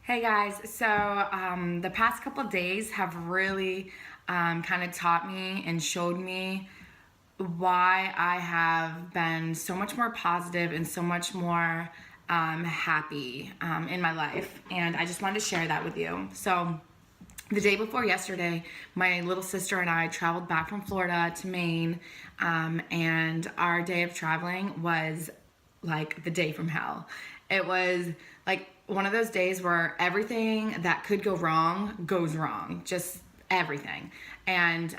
Hey guys, so the past couple of days have really kind of taught me and showed me why I have been so much more positive and so much more happy in my life. And I just wanted to share that with you. So, the day before yesterday, my little sister and I traveled back from Florida to Maine, and our day of traveling was like the day from hell. It was like one of those days where everything that could go wrong goes wrong, just everything. And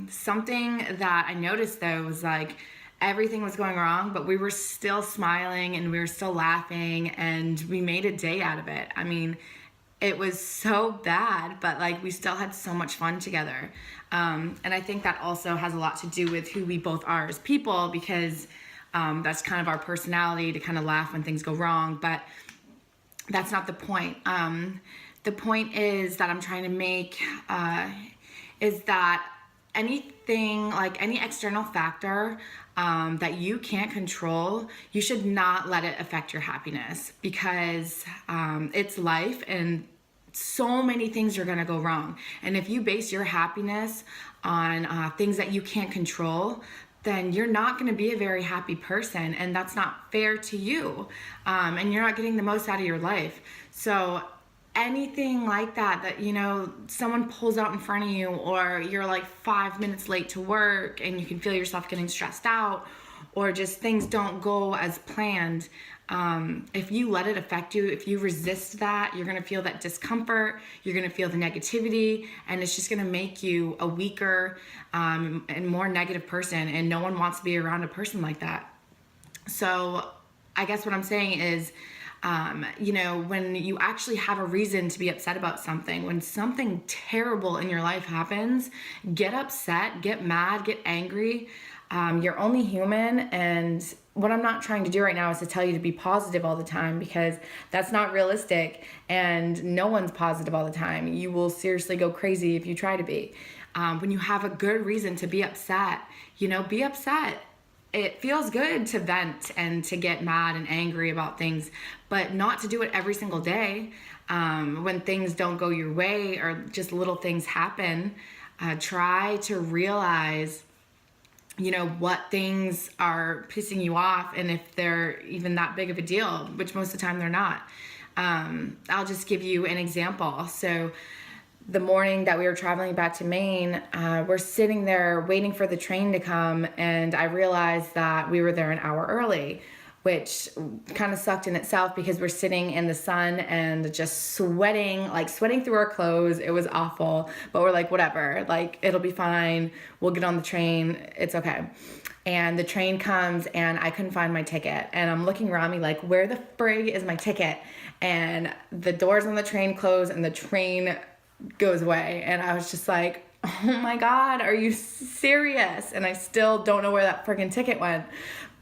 something that I noticed though was like everything was going wrong, but we were still smiling and we were still laughing and we made a day out of it. I mean, it was so bad, but like we still had so much fun together. And I think that also has a lot to do with who we both are as people, because that's kind of our personality to kind of laugh when things go wrong. But that's not the point. The point is that I'm trying to make is that anything, like any external factor that you can't control, you should not let it affect your happiness, because it's life and so many things are going to go wrong. And if you base your happiness on things that you can't control, then you're not going to be a very happy person, and that's not fair to you, and you're not getting the most out of your life. So anything like that someone pulls out in front of you, or you're like 5 minutes late to work and you can feel yourself getting stressed out, or just things don't go as planned, if you let it affect you, if you resist that, you're going to feel that discomfort, you're going to feel the negativity, and it's just going to make you a weaker and more negative person, and no one wants to be around a person like that. So I guess what I'm saying is, when you actually have a reason to be upset about something, when something terrible in your life happens, get upset, get mad, get angry. You're only human, and what I'm not trying to do right now is to tell you to be positive all the time, because that's not realistic, and no one's positive all the time. You will seriously go crazy if you try to be. When you have a good reason to be upset, be upset. It feels good to vent and to get mad and angry about things, but not to do it every single day. When things don't go your way or just little things happen, try to realize what things are pissing you off, and if they're even that big of a deal, which most of the time they're not. I'll just give you an example. So the morning that we were traveling back to Maine, we're sitting there waiting for the train to come, and I realized that we were there an hour early, which kind of sucked in itself, because we're sitting in the sun and just sweating through our clothes. It was awful, but we're like, whatever, like it'll be fine. We'll get on the train. It's okay. And the train comes and I couldn't find my ticket. And I'm looking around me like, where the frig is my ticket? And the doors on the train close and the train goes away. And I was just like, oh my God, are you serious? And I still don't know where that friggin' ticket went.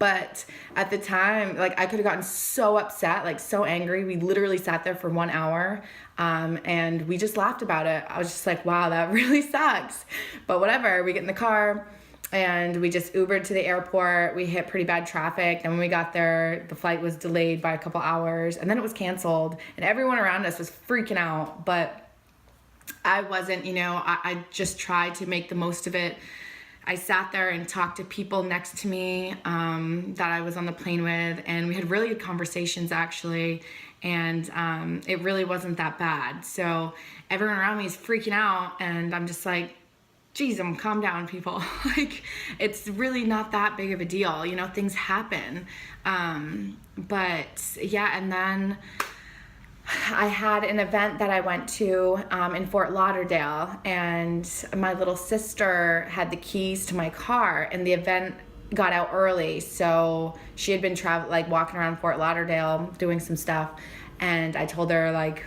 But at the time, like, I could have gotten so upset, like so angry. We literally sat there for 1 hour, and we just laughed about it. I was just like, wow, that really sucks. But whatever, we get in the car and we just Ubered to the airport. We hit pretty bad traffic. And when we got there, the flight was delayed by a couple hours, and then it was canceled, and everyone around us was freaking out. But I wasn't, I just tried to make the most of it. I sat there and talked to people next to me that I was on the plane with, and we had really good conversations actually, and it really wasn't that bad. So everyone around me is freaking out, and I'm just like, geez, calm down, people. Like, it's really not that big of a deal. Things happen. But yeah, and then I had an event that I went to in Fort Lauderdale, and my little sister had the keys to my car, and the event got out early, so she had been walking around Fort Lauderdale doing some stuff, and I told her, like,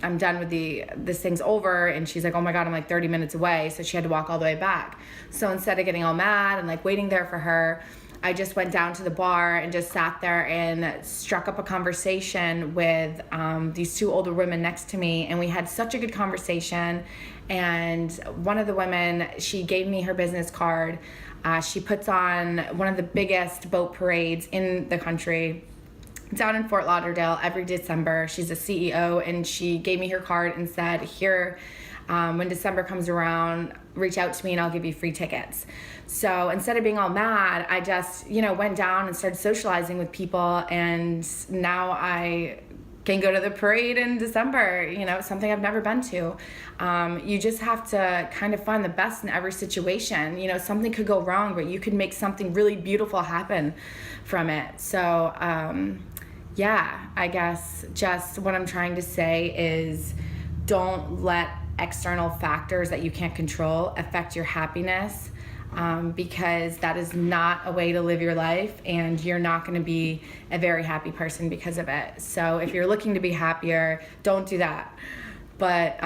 I'm done with this thing's over, and she's like, oh my God, I'm like 30 minutes away, so she had to walk all the way back. So instead of getting all mad and like waiting there for her, I just went down to the bar and just sat there and struck up a conversation with these two older women next to me, and we had such a good conversation. And one of the women, she gave me her business card. She puts on one of the biggest boat parades in the country, down in Fort Lauderdale every December. She's a CEO, and she gave me her card and said, here, when December comes around, reach out to me and I'll give you free tickets. So instead of being all mad, I just, went down and started socializing with people, and now I can go to the parade in December. Something I've never been to. You just have to kind of find the best in every situation. Something could go wrong, but you could make something really beautiful happen from it. So yeah, I guess just what I'm trying to say is, don't let external factors that you can't control affect your happiness, because that is not a way to live your life, and you're not going to be a very happy person because of it. So if you're looking to be happier, don't do that. But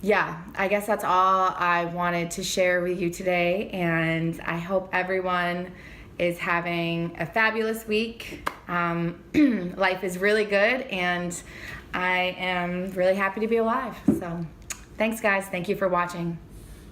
yeah, I guess that's all I wanted to share with you today, and I hope everyone is having a fabulous week. Life is really good, and I am really happy to be alive. So thanks, guys. Thank you for watching.